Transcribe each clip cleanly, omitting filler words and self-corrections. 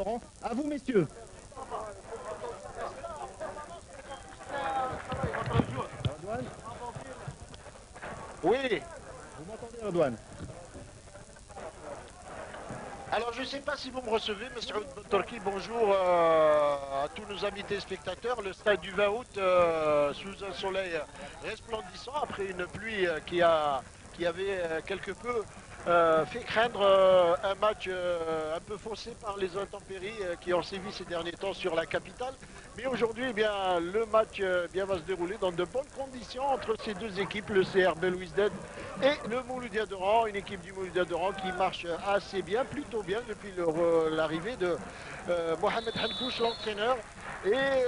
À vous, messieurs. Redouane, Oui, vous m'entendez, Redouane? alors je ne sais pas si vous me recevez, monsieur Turki. Bonjour à tous nos amis téléspectateurs. Le stade du 20 août, sous un soleil resplendissant, après une pluie qui avait quelque peu fait craindre un match un peu faussé par les intempéries qui ont sévi ces derniers temps sur la capitale. Mais aujourd'hui, eh bien, le match va se dérouler dans de bonnes conditions entre ces deux équipes, le CRB Louis-Dead et le Mouloudia d'Oran, une équipe du Mouloudia d'Oran qui marche assez bien, plutôt bien depuis l'arrivée de Mohamed Hankouch, l'entraîneur, et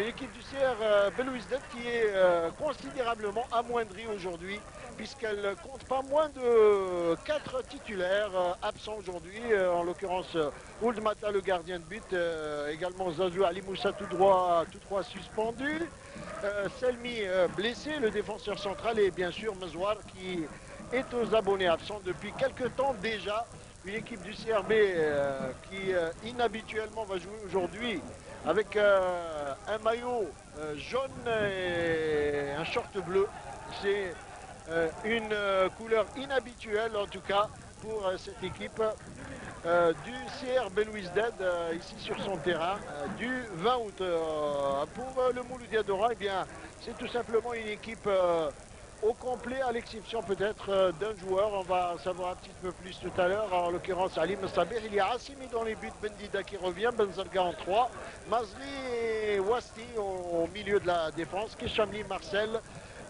une équipe du CR Belouizdad qui est considérablement amoindrie aujourd'hui, puisqu'elle compte pas moins de 4 titulaires absents aujourd'hui, en l'occurrence Ould Mata, le gardien de but, également Zazou Ali Moussa, tout droit suspendu. Selmi blessé, le défenseur central, et bien sûr Mazouar qui est aux abonnés absents depuis quelques temps déjà. Une équipe du CRB qui inhabituellement va jouer aujourd'hui avec un maillot jaune et un short bleu. C'est une couleur inhabituelle en tout cas pour cette équipe du CR Belouizdad ici sur son terrain du 20 août. Pour le Mouloudia d'Oran, eh bien, c'est tout simplement une équipe au complet, à l'exception peut-être d'un joueur. On va en savoir un petit peu plus tout à l'heure, en l'occurrence Ali Messabir. Il y a Assimi dans les buts, Bendida qui revient, Benzalga en 3, Mazri et Wasti au milieu de la défense, Kishamli, Marcel,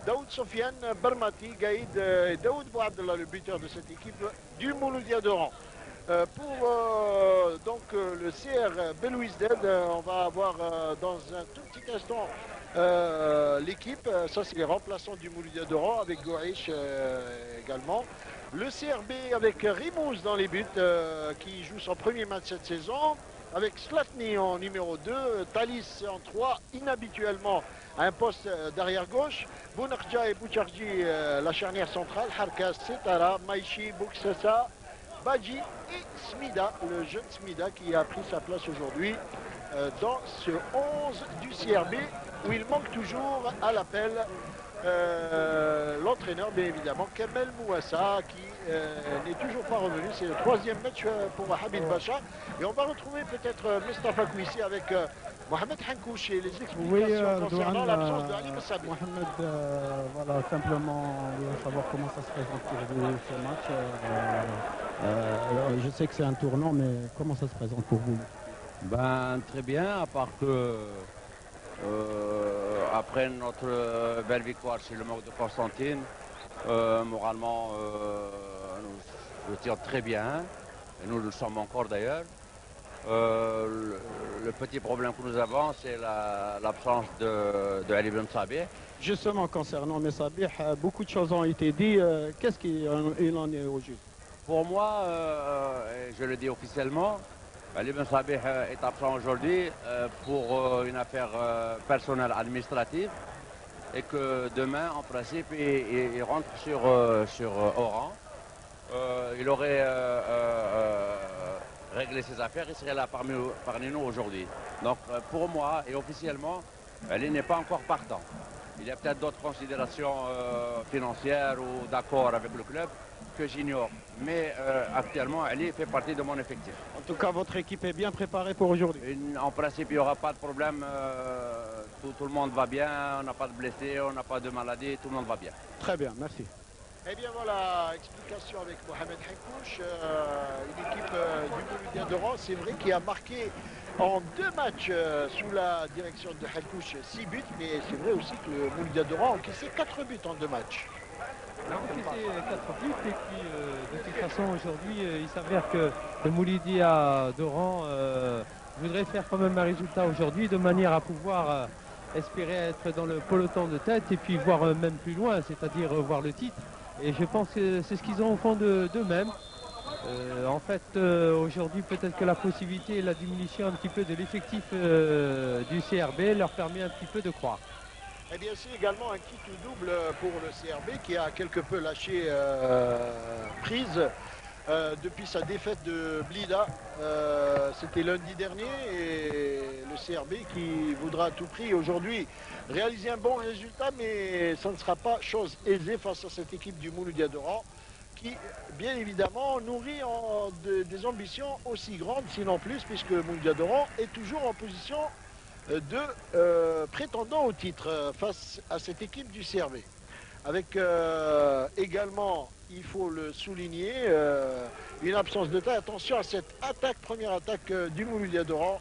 Daoud Sofiane, Barmati, Gaïd et Daoud Bouabdallah, le buteur de cette équipe du Mouloudia d'Oran. Pour le CR Belouizdad, on va avoir dans un tout petit instant l'équipe. Ça, c'est les remplaçants du Mouloudia d'Oran avec Gourish également. Le CRB avec Rimouz dans les buts qui joue son premier match cette saison. Avec Slatni en numéro 2, Thalis en 3, inhabituellement à un poste d'arrière gauche. Bounarja et Boucharji, la charnière centrale. Harkas, Setara, Maïchi, Bouksassa, Badji et Smida, le jeune Smida qui a pris sa place aujourd'hui dans ce 11 du CRB où il manque toujours à l'appel l'entraîneur, bien évidemment, Kamel Mouassa qui n'est toujours pas revenu. C'est le troisième match pour Habib Bacha. Et on va retrouver peut-être Mustafa Kouissi avec Mohamed Hankouch et les explications concernant l'absence de Ali Messabi. Mohamed, voilà, simplement, on veut savoir comment ça se présente pour vous ce match. Je sais que c'est un tournant, mais comment ça se présente pour vous? Ben, très bien, à part que après notre belle victoire chez le MOC de Constantine, moralement, nous tirons très bien, et nous le sommes encore d'ailleurs. Le petit problème que nous avons, c'est l'absence de Ali Ben Sabih. Justement, concernant Messabih, beaucoup de choses ont été dites. Qu'est-ce qu'il en est au juste? Pour moi, et je le dis officiellement, Ali Ben Sabih est absent aujourd'hui pour une affaire personnelle administrative et que demain, en principe, il rentre sur Oran. Il aurait réglé ses affaires, il serait là parmi nous aujourd'hui. Donc pour moi et officiellement, Ali n'est pas encore partant. Il y a peut-être d'autres considérations financières ou d'accord avec le club que j'ignore. Mais actuellement, Ali fait partie de mon effectif. En tout cas, votre équipe est bien préparée pour aujourd'hui. En principe, il n'y aura pas de problème. Tout le monde va bien, on n'a pas de blessés, on n'a pas de maladies, tout le monde va bien. Très bien, merci. Eh bien voilà, explication avec Mohamed Hankouch, une équipe du Mouloudia d'Oran, c'est vrai, qui a marqué en 2 matchs sous la direction de Hankouch 6 buts, mais c'est vrai aussi que le Mouloudia d'Oran a encaissé 4 buts en 2 matchs. Il a encaissé 4 buts et puis de toute façon aujourd'hui il s'avère que le Mouloudia d'Oran voudrait faire quand même un résultat aujourd'hui de manière à pouvoir espérer être dans le peloton de tête et puis voir même plus loin, c'est-à-dire voir le titre. Et je pense que c'est ce qu'ils ont au fond d'eux-mêmes. En fait, aujourd'hui, peut-être que la possibilité et la diminution un petit peu de l'effectif du CRB leur permet un petit peu de croire. Eh bien, c'est également un kit double pour le CRB qui a quelque peu lâché prise depuis sa défaite de Blida. C'était lundi dernier et le CRB qui voudra à tout prix aujourd'hui réaliser un bon résultat, mais ça ne sera pas chose aisée face à cette équipe du Mouloudia d'Oran qui, bien évidemment, nourrit des ambitions aussi grandes, sinon plus, puisque Mouloudia d'Oran est toujours en position de prétendant au titre face à cette équipe du CRB. Avec également, il faut le souligner, une absence de taille. Attention à cette attaque, première attaque du Mouloudia d'Oran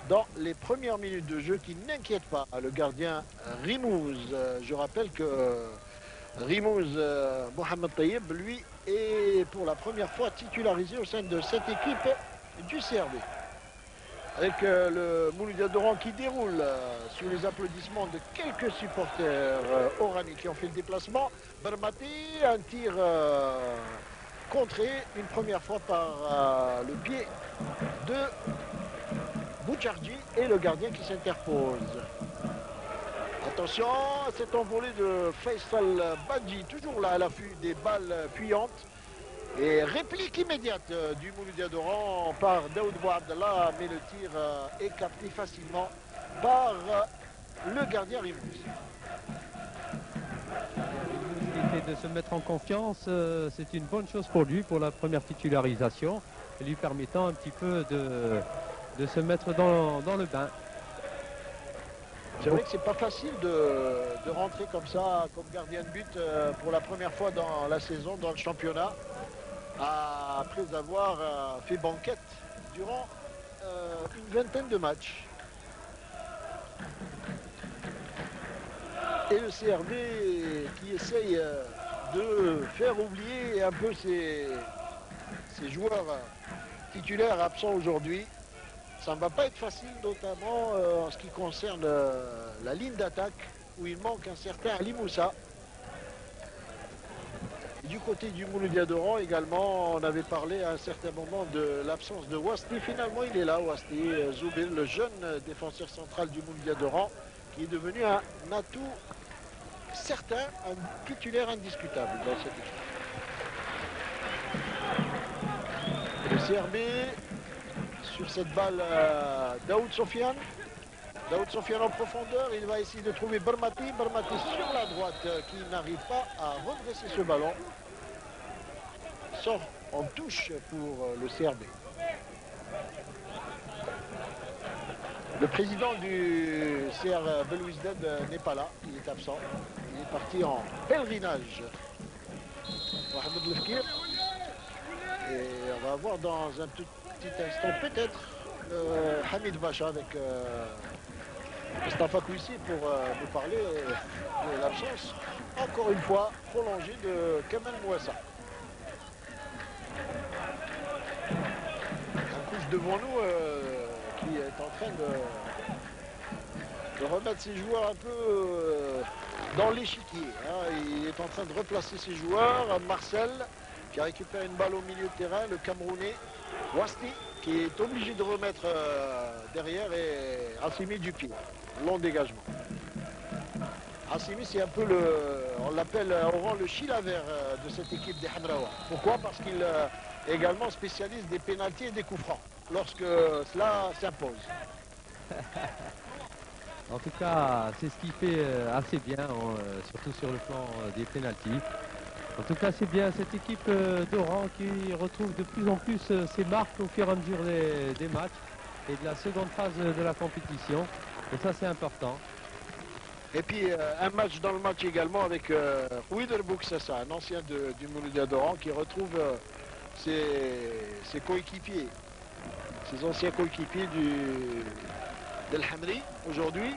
dans les premières minutes de jeu qui n'inquiète pas le gardien Rimouz. Je rappelle que Rimouz Mohamed Taïeb, lui, est pour la première fois titularisé au sein de cette équipe du CRB. Avec le Mouloudia d'Oran qui déroule sous les applaudissements de quelques supporters oraniens qui ont fait le déplacement. Barmati, un tir contré une première fois par le pied de Bouchardi et le gardien qui s'interpose. Attention à cette envolée de Faisal Badji, toujours là à l'affût des balles puyantes. Et réplique immédiate du Mouloudia d'Oran par Daoud Bouabdallah, mais le tir est capté facilement par le gardien Rimouz. Il fait de se mettre en confiance, c'est une bonne chose pour lui, pour la première titularisation, lui permettant un petit peu de se mettre dans le bain. C'est vrai que c'est pas facile de rentrer comme ça, comme gardien de but pour la première fois dans la saison, dans le championnat. Après avoir fait banquette durant une vingtaine de matchs. Et le CRB qui essaye de faire oublier un peu ses joueurs titulaires absents aujourd'hui. Ça ne va pas être facile, notamment en ce qui concerne la ligne d'attaque, où il manque un certain Ali Moussa. Du côté du Mouloudia d'Oran également, on avait parlé à un certain moment de l'absence de Wasti. Finalement, il est là, Wasti Zoubil, le jeune défenseur central du Mouloudia d'Oran, qui est devenu un atout certain, un titulaire indiscutable dans cette équipe. Le CRB, sur cette balle, Daoud Sofiane. Daoud Sofiane en profondeur, il va essayer de trouver Barmati. Barmati sur la droite qui n'arrive pas à redresser ce ballon. Sort en touche pour le CRB. Le président du CR Belouizdad n'est pas là, il est absent. Il est parti en pèlerinage. Mohamed Lefkir. Et on va voir dans un petit instant peut-être Hamid Bacha avec Mustafa Kouissi pour nous parler de l'absence, encore une fois, prolongée de Kamal Mouassa. Un couche devant nous qui est en train de remettre ses joueurs un peu dans l'échiquier. Hein. Il est en train de replacer ses joueurs. Marcel qui a récupéré une balle au milieu de terrain, le Camerounais. Wasti qui est obligé de remettre derrière et Assimi du pied. Long dégagement. Assimi, c'est un peu on l'appelle Oran le Chilavert de cette équipe des Hamraoua. Pourquoi? Parce qu'il est également spécialiste des pénaltys et des coups francs, lorsque cela s'impose. En tout cas, c'est ce qu'il fait assez bien, surtout sur le plan des pénaltys. En tout cas, c'est bien cette équipe d'Oran qui retrouve de plus en plus ses marques au fur et à mesure des matchs et de la seconde phase de la compétition. Et ça, c'est important. Et puis, un match dans le match également avec Ouider Bouksassa, un ancien du Mouloudia d'Oran qui retrouve ses coéquipiers, ses anciens coéquipiers d'El Hamri aujourd'hui.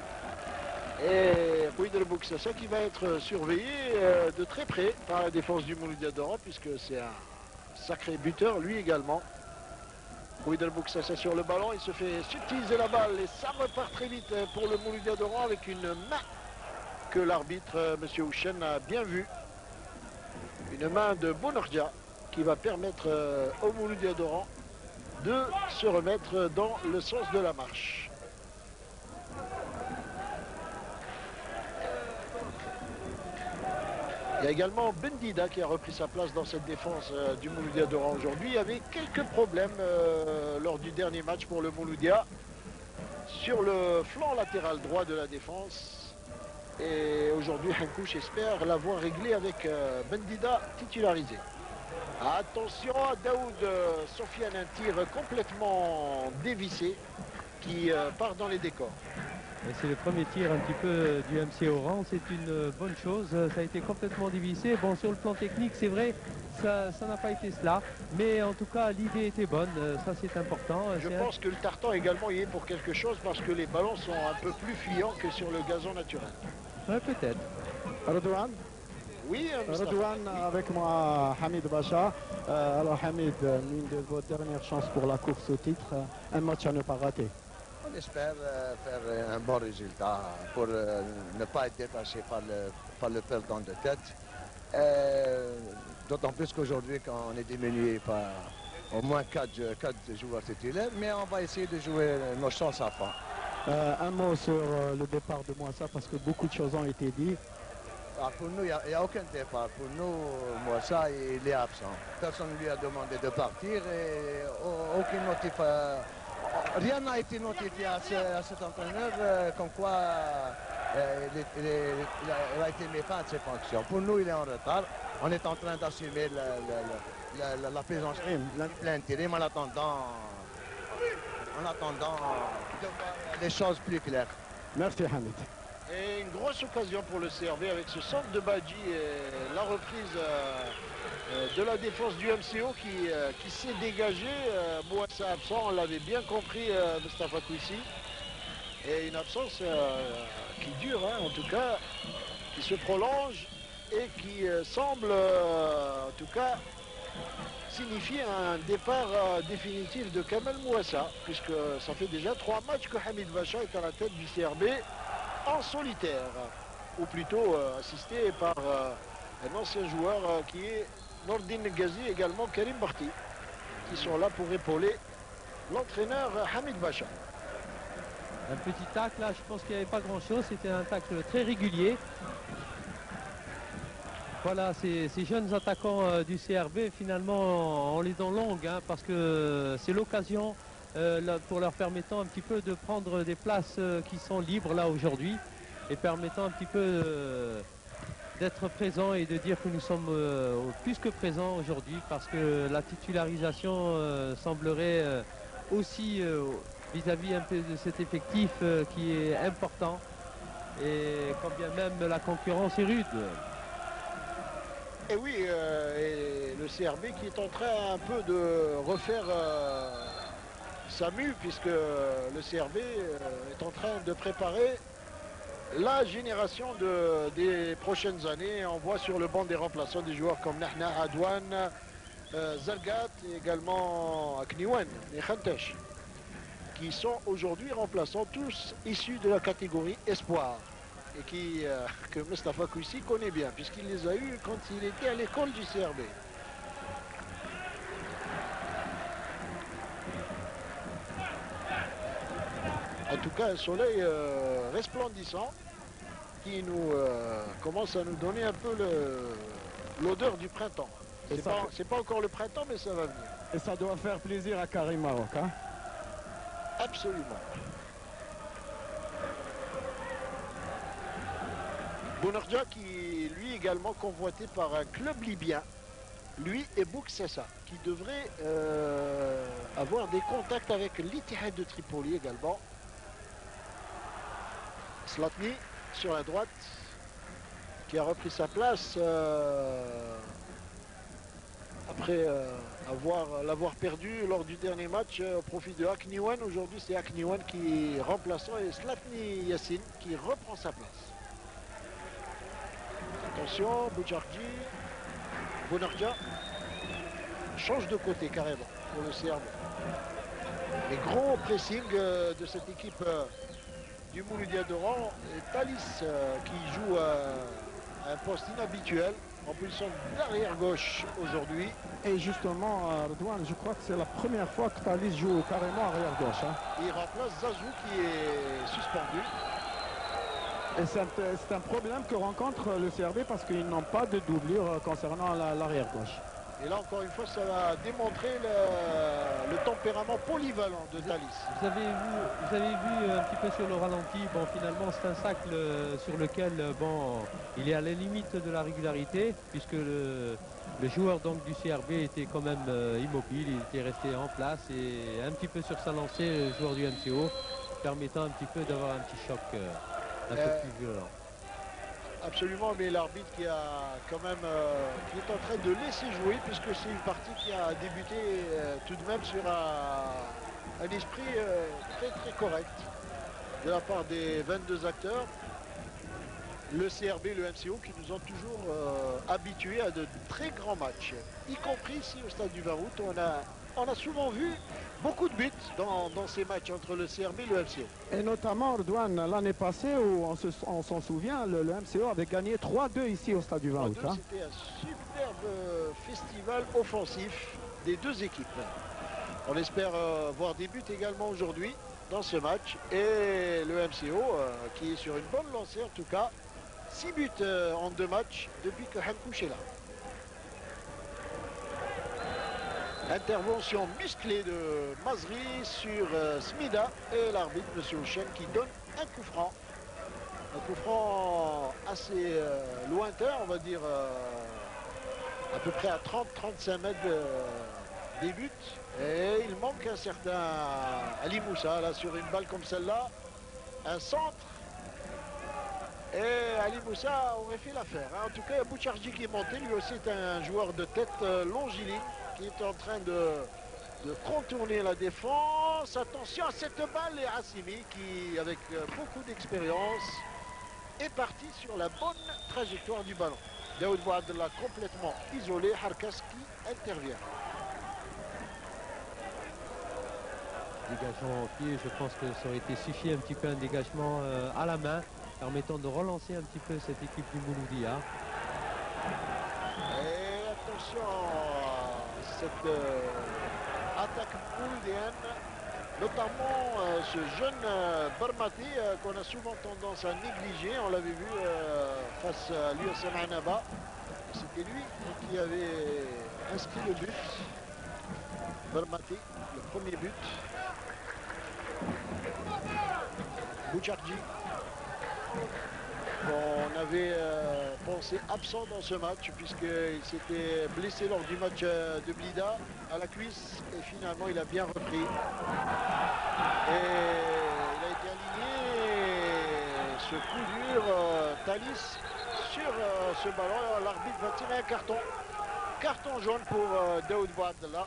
Et Ouider Bouksassa qui va être surveillé de très près par la défense du Mouloudia d'Oran, puisque c'est un sacré buteur lui également. Ouider Bouksassa sur le ballon, il se fait subtiliser la balle et ça repart très vite pour le Mouloudia d'Oran avec une main que l'arbitre, M. Houchen, a bien vue. Une main de Bonordia qui va permettre au Mouloudia d'Oran de se remettre dans le sens de la marche. Il y a également Bendida qui a repris sa place dans cette défense du Mouloudia d'Oran aujourd'hui. Il y avait quelques problèmes lors du dernier match pour le Mouloudia sur le flanc latéral droit de la défense. Et aujourd'hui, Hankouch espère l'avoir réglé avec Bendida titularisé. Attention à Daoud Sofiane, un tir complètement dévissé qui part dans les décors. C'est le premier tir un petit peu du MC Oran, c'est une bonne chose, ça a été complètement dévissé. Bon, sur le plan technique, c'est vrai, ça n'a pas été cela, mais en tout cas, l'idée était bonne, ça c'est important. Je pense que le tartan également y est pour quelque chose parce que les ballons sont un peu plus fuyants que sur le gazon naturel. Ouais, peut-être. Redouane, Oui, Moustapha. Redouane, avec moi Hamid Bacha. Alors Hamid, une de vos dernières chances pour la course au titre, un match à ne pas rater. On espère faire un bon résultat pour ne pas être dépassé par le peloton de tête. D'autant plus qu'aujourd'hui, quand on est diminué par au moins 4 joueurs titulaires, mais on va essayer de jouer nos chances à fond. Un mot sur le départ de Mouassa, parce que beaucoup de choses ont été dites. Pour nous, il n'y a aucun départ. Pour nous, Mouassa, il est absent. Personne ne lui a demandé de partir et aucun motif. Rien n'a été notifié à cet entraîneur comme quoi il a été mis fin à ses fonctions. Pour nous, il est en retard. On est en train d'assumer la présence l'intérim en attendant de voir les choses plus claires. Merci Hamid. Et une grosse occasion pour le CRB avec ce centre de Badji et la reprise de la défense du MCO qui s'est dégagé. Mouassa absent, on l'avait bien compris, Moustapha Kouissi. Et une absence qui dure, hein, en tout cas, qui se prolonge et qui semble, en tout cas, signifier un départ définitif de Kamel Mouassa, puisque ça fait déjà 3 matchs que Hamid Bacha est à la tête du CRB en solitaire, ou plutôt assisté par un ancien joueur qui est Nordin Ghazi, également Karim Barti, qui sont là pour épauler l'entraîneur Hamid Bacha. Un petit tacle, là, je pense qu'il n'y avait pas grand-chose, c'était un tacle très régulier. Voilà, ces jeunes attaquants du CRB, finalement, on les donne longues, hein, parce que c'est l'occasion pour leur permettant un petit peu de prendre des places qui sont libres là aujourd'hui et permettant un petit peu d'être présents et de dire que nous sommes plus que présents aujourd'hui parce que la titularisation semblerait aussi vis-à-vis un peu de cet effectif qui est important et quand bien même la concurrence est rude. Et oui, et le CRB qui est en train un peu de refaire sa mue, puisque le CRB est en train de préparer la génération des prochaines années. On voit sur le banc des remplaçants des joueurs comme Nahna, Adouane, Zalgat et également Akniwan et Khantesh, qui sont aujourd'hui remplaçants, tous issus de la catégorie Espoir. Et que Moustapha Kouissi connaît bien, puisqu'il les a eus quand il était à l'école du CRB. En tout cas, un soleil resplendissant qui nous commence à nous donner un peu l'odeur du printemps. C'est pas encore le printemps, mais ça va venir. Et ça doit faire plaisir à Karim Maroc, hein? Absolument. Bounardja qui lui également convoité par un club libyen, lui et Bouksessa, qui devrait avoir des contacts avec l'Ittihad de Tripoli également. Slatni sur la droite qui a repris sa place après l'avoir perdu lors du dernier match au profit de Akniwan. Aujourd'hui c'est Akniwan qui est remplaçant et Slatni Yassine qui reprend sa place. Attention, Boucharji, Bounardja change de côté carrément pour le CRB. Les gros pressing de cette équipe du Mouloudia d'Oran et Thalys qui joue à un poste inhabituel en position d'arrière gauche aujourd'hui. Et justement, Redouane, je crois que c'est la première fois que Thalys joue carrément arrière gauche. Hein. Il remplace Zazou qui est suspendu. Et c'est un problème que rencontre le CRB parce qu'ils n'ont pas de doublure concernant l'arrière gauche. Et là, encore une fois, ça va démontrer le tempérament polyvalent de Thalys. Vous avez vu un petit peu sur le ralenti, bon finalement c'est un sac sur lequel bon il est à la limite de la régularité puisque le joueur donc du CRB était quand même immobile, il était resté en place et un petit peu sur sa lancée le joueur du MCO permettant un petit peu d'avoir un petit choc un peu plus violent. Absolument, mais l'arbitre qui a quand même qui est en train de laisser jouer puisque c'est une partie qui a débuté tout de même sur un esprit très très correct de la part des 22 acteurs. Le CRB, le MCO qui nous ont toujours habitués à de très grands matchs, y compris ici au stade du 20 août. On a souvent vu beaucoup de buts dans ces matchs entre le CRB et le MCO. Et notamment, Redouane, l'année passée, où on s'en souvient, le MCO avait gagné 3-2 ici au stade du 20 août. C'était un superbe festival offensif des deux équipes. On espère voir des buts également aujourd'hui dans ce match. Et le MCO qui est sur une bonne lancée en tout cas. 6 buts en 2 matchs depuis que Hankouch est là. Intervention musclée de Mazri sur Smida et l'arbitre, M. Houchen, qui donne un coup franc. Un coup franc assez lointain, on va dire à peu près à 30-35 mètres des buts. Et il manque un certain Ali Moussa, là, sur une balle comme celle-là. Un centre. Et Ali Moussa aurait fait l'affaire. En tout cas, il y a Boucharji qui est monté. Lui aussi est un joueur de tête longiligne qui est en train de contourner la défense. Attention à cette balle et Hassimi qui, avec beaucoup d'expérience, est parti sur la bonne trajectoire du ballon. Daoud Bouadla complètement isolé. Harkas qui intervient. Dégagement au pied, je pense que ça aurait été suffi un petit peu un dégagement à la main, permettant de relancer un petit peu cette équipe du Mouloudia. Et attention à cette attaque mouloudienne, notamment ce jeune Barmati qu'on a souvent tendance à négliger. On l'avait vu face à l'USM Annaba. C'était lui qui avait inscrit le but. Barmati, le premier but. Boucharji. On avait pensé absent dans ce match puisqu'il s'était blessé lors du match de Blida à la cuisse et finalement il a bien repris. Et il a été aligné. Ce coup dur, Thalys sur ce ballon. L'arbitre va tirer un carton. Carton jaune pour Daoud Bouadla.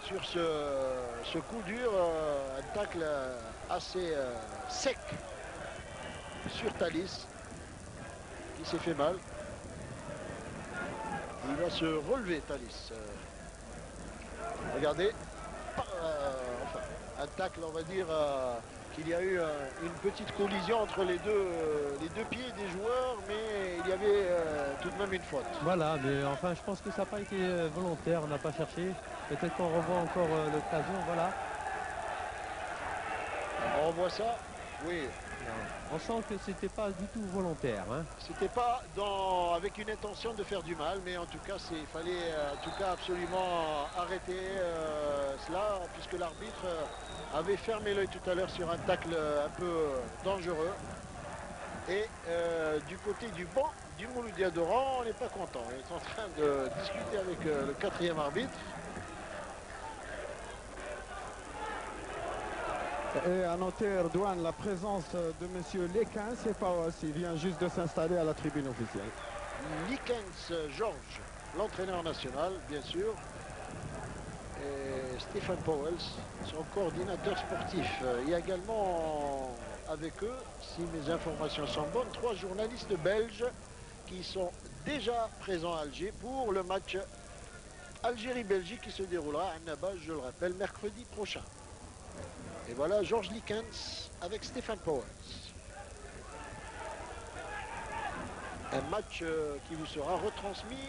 Sur ce coup dur, un tacle assez sec sur Thalys qui s'est fait mal. Il va se relever Thalys. Regardez, enfin, un tacle, on va dire qu'il y a eu une petite collision entre les deux pieds des joueurs, mais il y avait tout de même une faute. Voilà, mais enfin je pense que ça n'a pas été volontaire, on n'a pas cherché. Peut-être qu'on revoit encore l'occasion, voilà. On revoit ça, oui. On sent que c'était pas du tout volontaire. Hein. C'était pas avec une intention de faire du mal, mais en tout cas, il fallait en tout cas absolument arrêter cela, puisque l'arbitre avait fermé l'œil tout à l'heure sur un tacle un peu dangereux. Et du côté du banc du Mouloudia d'Oran, on n'est pas content. On est en train de discuter avec le quatrième arbitre. Et à noter, Erdogan, la présence de M. Lekins, c'est pas aussi, il vient juste de s'installer à la tribune officielle. Likens Georges, l'entraîneur national, bien sûr. Et Stéphane Powell, son coordinateur sportif. Il y a également avec eux, si mes informations sont bonnes, 3 journalistes belges qui sont déjà présents à Alger pour le match Algérie-Belgique qui se déroulera à Annaba, je le rappelle, mercredi prochain. Et voilà Georges Likens avec Stéphane Powell. Un match qui vous sera retransmis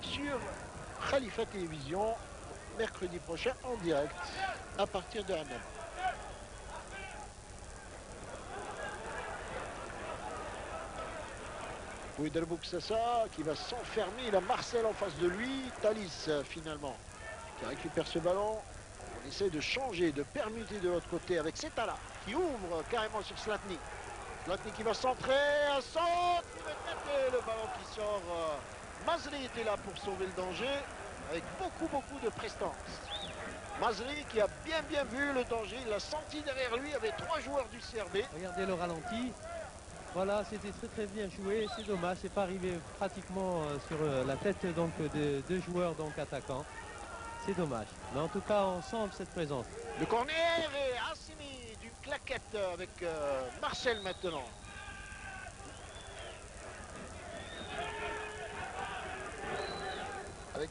sur Khalifa Télévision mercredi prochain en direct à partir de Annaba. Ouiderbouk Sassa qui va s'enfermer. Il a Marcel en face de lui. Thalys finalement qui récupère ce ballon. On essaie de changer, de permuter de l'autre côté avec Setala qui ouvre carrément sur Slatny. Slatny qui va centrer. Un centre. Le ballon qui sort. Mazri était là pour sauver le danger avec beaucoup de prestance. Mazri qui a bien vu le danger. Il l'a senti derrière lui. Il y avait 3 joueurs du CRB. Regardez le ralenti. Voilà, c'était très bien joué. C'est dommage, c'est pas arrivé pratiquement sur la tête donc de 2 joueurs donc attaquants. C'est dommage. Mais en tout cas, on sent cette présence. Le corner et Assimi d'une claquette avec Marcel maintenant. Avec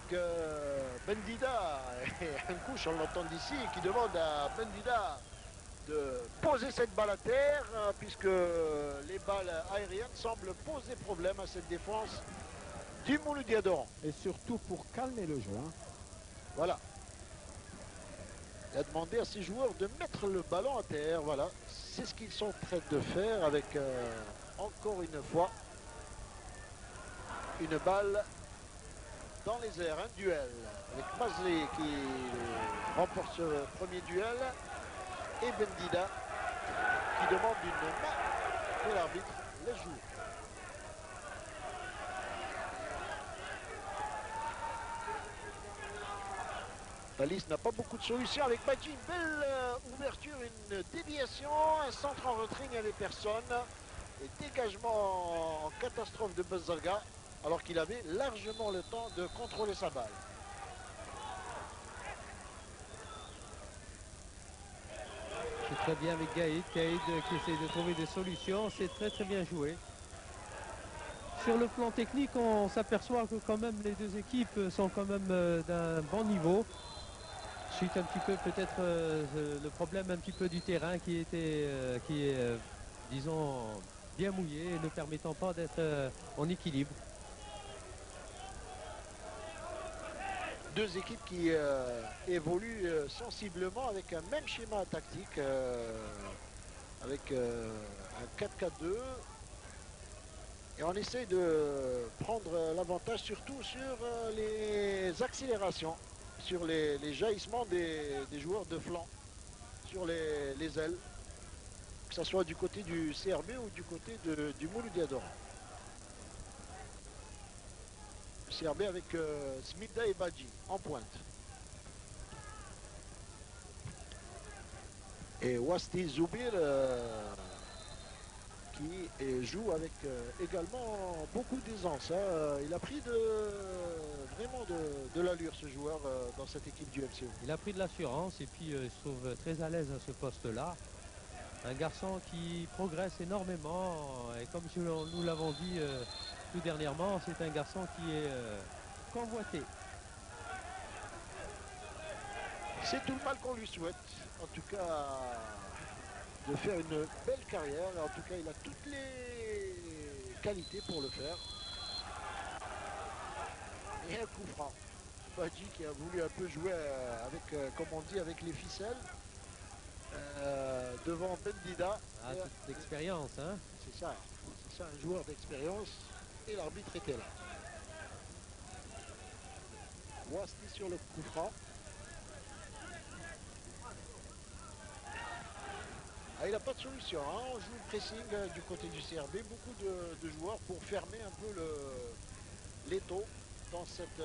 Bendida et un couche, on l'entend d'ici, qui demande à Bendida de poser cette balle à terre puisque les balles aériennes semblent poser problème à cette défense du Mouloudi Adoran. Et surtout pour calmer le jeu. Hein. Voilà. Il a demandé à ses joueurs de mettre le ballon à terre. Voilà. C'est ce qu'ils sont en train de faire avec encore une fois une balle dans les airs. Un duel avec Mazli qui remporte ce premier duel. Et Bendida qui demande une main de l'arbitre les joue. Thalys n'a pas beaucoup de solutions avec Badji. Une belle ouverture, une déviation, un centre en retrait, il n'y avait personne. Et dégagement en catastrophe de Bezzalga alors qu'il avait largement le temps de contrôler sa balle. C'est très bien avec Gaïd. Gaïd qui essaie de trouver des solutions. C'est très bien joué. Sur le plan technique, on s'aperçoit que quand même les deux équipes sont quand même d'un bon niveau. Suite un petit peu peut-être le problème un petit peu du terrain qui est disons bien mouillé, ne permettant pas d'être en équilibre. Deux équipes qui évoluent sensiblement avec un même schéma tactique, avec un 4-4-2. Et on essaie de prendre l'avantage surtout sur les accélérations, sur les jaillissements des joueurs de flanc, sur les ailes, que ce soit du côté du CRB ou du côté du Mouloudi Adoran. CRB avec Smida et Badji en pointe. Et Wasti Zoubir qui joue avec également beaucoup d'aisance. Hein. Il a pris vraiment de l'allure ce joueur dans cette équipe du MCO. Il a pris de l'assurance et puis il se trouve très à l'aise à ce poste-là. Un garçon qui progresse énormément et comme nous l'avons dit tout dernièrement, c'est un garçon qui est convoité. C'est tout le mal qu'on lui souhaite. En tout cas, de faire une belle carrière. En tout cas, il a toutes les qualités pour le faire. Et un coup franc. Badji qui a voulu un peu jouer avec, comme on dit, avec les ficelles. Devant Bendida. Ah, toute l'expérience, hein. C'est ça, un joueur d'expérience. Et l'arbitre était là. Wasti sur le coup franc. Ah, il n'a pas de solution, hein. On joue le pressing du côté du CRB, beaucoup de joueurs pour fermer un peu l'étau dans cette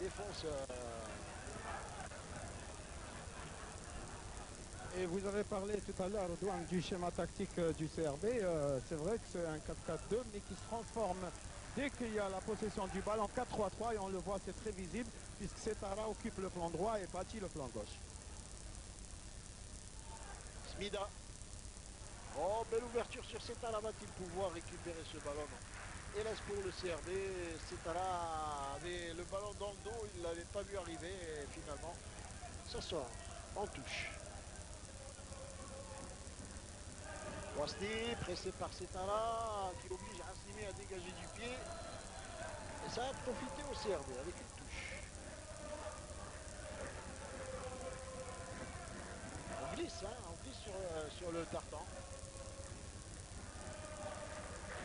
défense. Et vous avez parlé tout à l'heure du schéma tactique du CRB. C'est vrai que c'est un 4-4-2 mais qui se transforme dès qu'il y a la possession du ballon en 4-3-3 et on le voit, c'est très visible puisque Setara occupe le flanc droit et Badji le flanc gauche. Smida. Oh, belle ouverture sur Setara. Va-t-il pouvoir récupérer ce ballon? Non. Hélas pour le CRB, Setara avait le ballon dans le dos, il ne l'avait pas vu arriver et finalement ça sort en touche. Wasti pressé par Setara qui oblige Assimi à dégager du pied. Et ça a profité au CRB avec une touche. On glisse sur le tartan.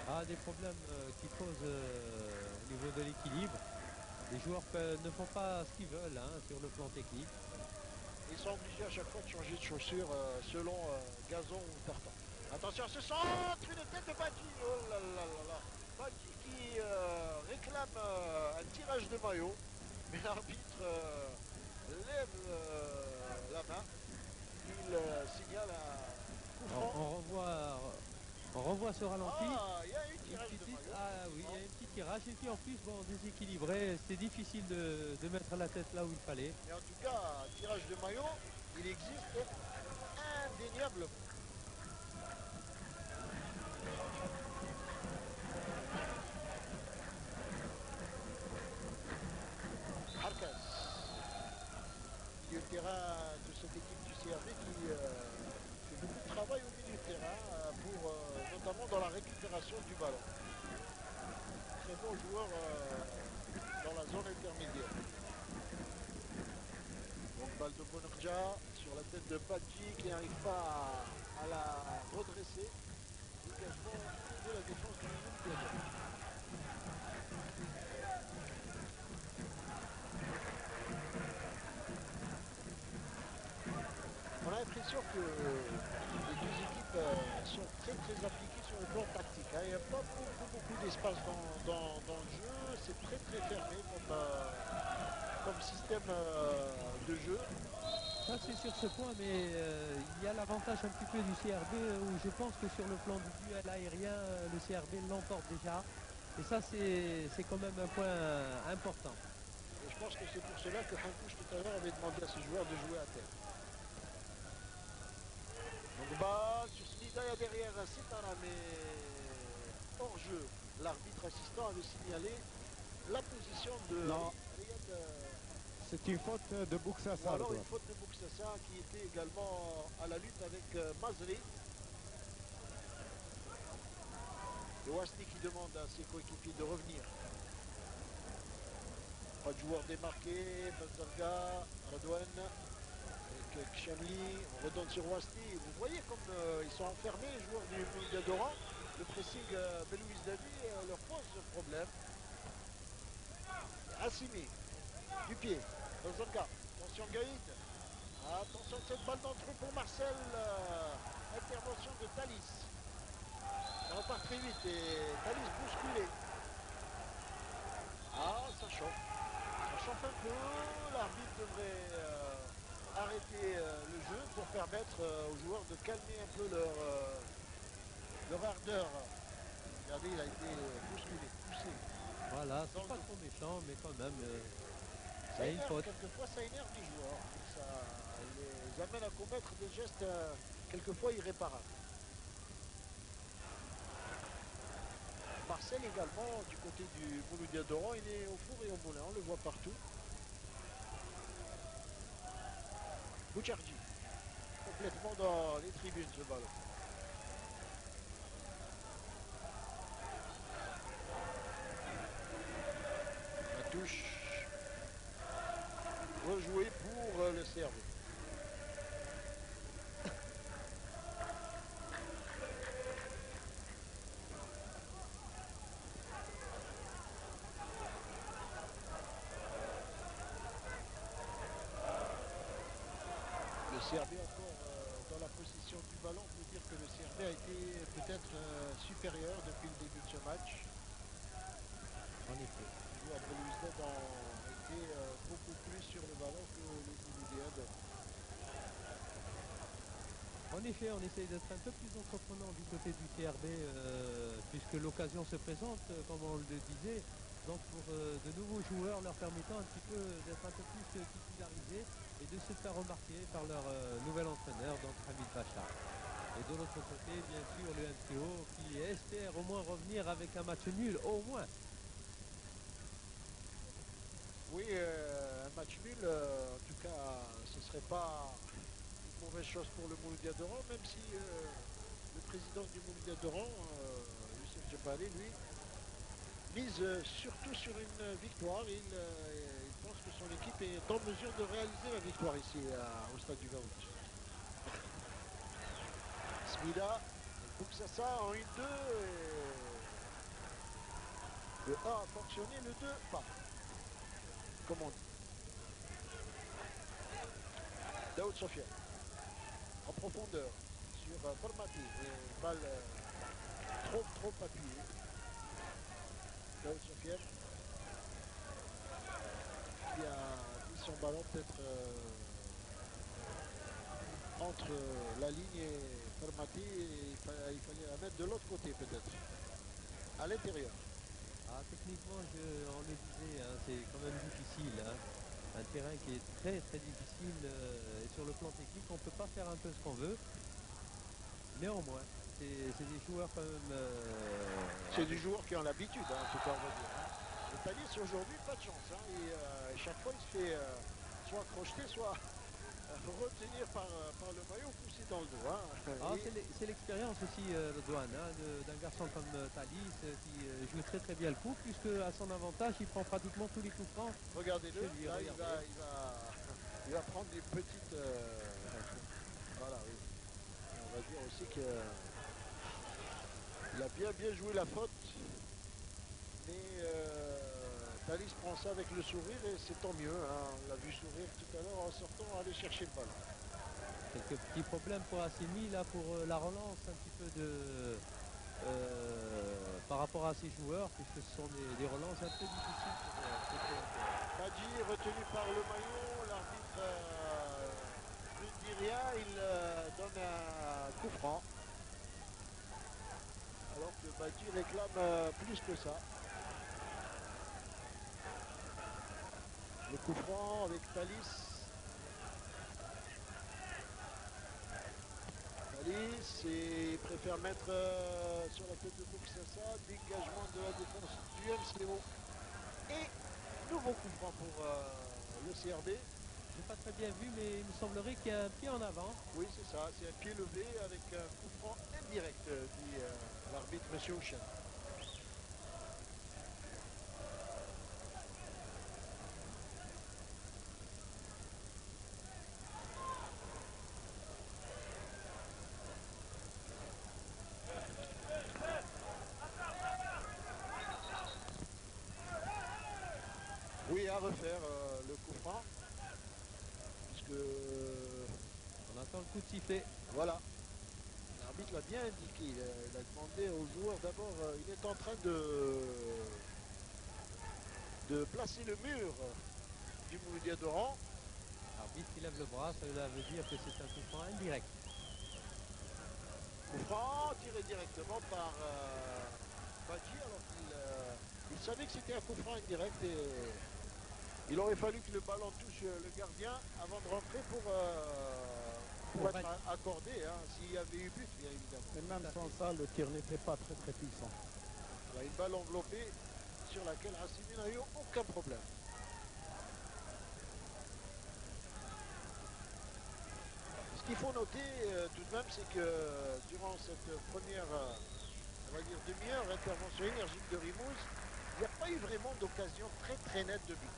a des problèmes qui posent au niveau de l'équilibre. Les joueurs ne font pas ce qu'ils veulent hein, sur le plan technique. Ils sont obligés à chaque fois de changer de chaussures selon gazon ou tartan. Attention, ce centre, une tête de Badji. Oh là là là là. Badji qui réclame un tirage de maillot. Mais l'arbitre lève la main. Il signale un coup franc. On renvoie ce ralenti. Ah, il y a un tirage de maillot. Ah oui, il y a un petit tirage. Et puis en plus, bon, déséquilibré. C'était difficile de mettre la tête là où il fallait. Mais en tout cas, un tirage de maillot, il existe indéniablement. Arcas, milieu de terrain de cette équipe du CRB qui fait beaucoup de travail au milieu de terrain pour notamment dans la récupération du ballon. Très bon joueur dans la zone intermédiaire. Donc balle de Bonorja sur la tête de Badji qui n'arrive pas à la redresser. Dégagement de la défense du Mouldiado. On a l'impression que les deux équipes sont très appliquées sur le plan tactique. Hein. Il n'y a pas beaucoup d'espace dans le jeu. C'est très fermé comme système de jeu. Ça c'est sur ce point, mais il y a l'avantage un petit peu du CRB où je pense que sur le plan du duel aérien, le CRB l'emporte déjà. Et ça c'est quand même un point important. Et je pense que c'est pour cela que Hankouch tout à l'heure avait demandé à ses joueurs de jouer à terre. Donc balle sur Smidaya derrière, c'est un armé hors jeu. L'arbitre assistant avait signalé la position de Riyad. C'est une faute de Bouksassa. Ou alors une faute de Bouksassa qui était également à la lutte avec Mazri. Et Wasni qui demande à ses coéquipiers de revenir. Pas de joueur démarqué, Bazarga, Radouane. Avec Kchamli, on redonne sur Wasni. Vous voyez comme ils sont enfermés, les joueurs du Mouldiado d'Oran. Le pressing Belouis Davi leur pose problème. Assimi, du pied, Bazarga. Attention Gaïd. Attention cette balle dans le trou pour Marcel. Intervention de Thalys. Ça repart très vite et Thalys bousculé. Ah, ça chauffe. Ça chauffe un peu. L'arbitre devrait arrêter le jeu pour permettre aux joueurs de calmer un peu leur ardeur. Regardez, il a été bousculé, poussé. Voilà, c'est pas trop méchant, mais quand même, Ça il y a une énerve, faute. quelquefois ça énerve les joueurs. Ça les amène à commettre des gestes quelquefois irréparables. Marcel également, du côté du Mouloudia d'Oran, il est au four et au moulin, on le voit partout. Bouchardi, complètement dans les tribunes ce ballon. La touche rejouée pour le CRB. Le CRB encore dans la possession du ballon, on peut dire que le CRB a été peut-être supérieur depuis le début de ce match. En effet. Les joueurs de l'USD ont été beaucoup plus sur le ballon que les Mouloudiades. En effet, on essaye d'être un peu plus entreprenant du côté du CRB, puisque l'occasion se présente, comme on le disait. Donc pour de nouveaux joueurs, leur permettant un petit peu d'être un peu plus titularisés et de se faire remarquer par leur nouvel entraîneur, donc Hamid Bachar. Et de l'autre côté, bien sûr, le MCO qui espère au moins revenir avec un match nul, au moins. Oui, un match nul, en tout cas, ce ne serait pas une mauvaise chose pour le Mouloudia d'Oran, même si le président du Mouloudia d'Oran, Youssef Djebali, lui, mise surtout sur une victoire. Il pense que son équipe est en mesure de réaliser la victoire ici au stade du Vaout. Smida, Bouksassa en 1-2. Le 1 a fonctionné, le 2 pas. Comme on dit. Daoud Sofiane. En profondeur. Sur Formati. Et balle trop appuyée. Daoud Sofiane. Qui a mis son ballon peut-être entre la ligne et Formati. Et il fallait la mettre de l'autre côté peut-être. À l'intérieur. Ah, techniquement, on le disait, hein, c'est quand même difficile. Hein. Un terrain qui est très difficile. Et sur le plan technique, on ne peut pas faire un peu ce qu'on veut. Néanmoins, c'est des joueurs quand même... c'est des joueurs qui ont l'habitude, hein, en tout cas, on va dire. Hein. Le Thalys, aujourd'hui, pas de chance. Hein, et chaque fois, il se fait soit crocheter, soit retenir par le maillot, pousser dans le dos. Hein. Ah, c'est l'expérience aussi, Redouane, hein, d'un garçon comme Thalys qui joue très bien le coup, puisque à son avantage, il prend pratiquement tous les coups francs. Regardez-le, Lui, là, regardez. il va prendre des petites... voilà, oui. On va dire aussi que il a bien joué la faute, mais Thalys prend ça avec le sourire et c'est tant mieux. Hein. On l'a vu sourire tout à l'heure en sortant, aller chercher le ballon. Quelques petits problèmes pour Assimi, là, pour la relance un petit peu par rapport à ses joueurs, puisque ce sont des relances un peu difficiles pour Badji retenu par le maillot, l'arbitre ne dit rien, il donne un coup franc. Alors que Badji réclame plus que ça. Le coup franc avec Thalys. Thalys, et il préfère mettre sur la tête de Bouksassa, dégagement de la défense du MCO. Et nouveau coup franc pour le CRB. J'ai pas très bien vu, mais il me semblerait qu'il y a un pied en avant. Oui, c'est ça, c'est un pied levé avec un coup franc indirect, dit l'arbitre M. Houchen. Oui, à refaire le coup franc. Puisque... On attend le coup de sifflet. Voilà. L'arbitre l'a bien indiqué. Il a demandé aux joueurs d'abord, il est en train de placer le mur du Mouloudia d'Oran. L'arbitre qui lève le bras, ça veut dire que c'est un coup franc indirect. Coup franc tiré directement par Badji, alors qu'il savait que c'était un coup franc indirect et il aurait fallu que le ballon touche le gardien avant de rentrer pour être accordé, hein, s'il y avait eu but, bien évidemment. Et même sans ça, le tir n'était pas très puissant. Il y a une balle enveloppée sur laquelle Hassimi n'a eu aucun problème. Ce qu'il faut noter tout de même, c'est que durant cette première, on va dire demi-heure, intervention énergique de Rimouze, il n'y a pas eu vraiment d'occasion très nette de but.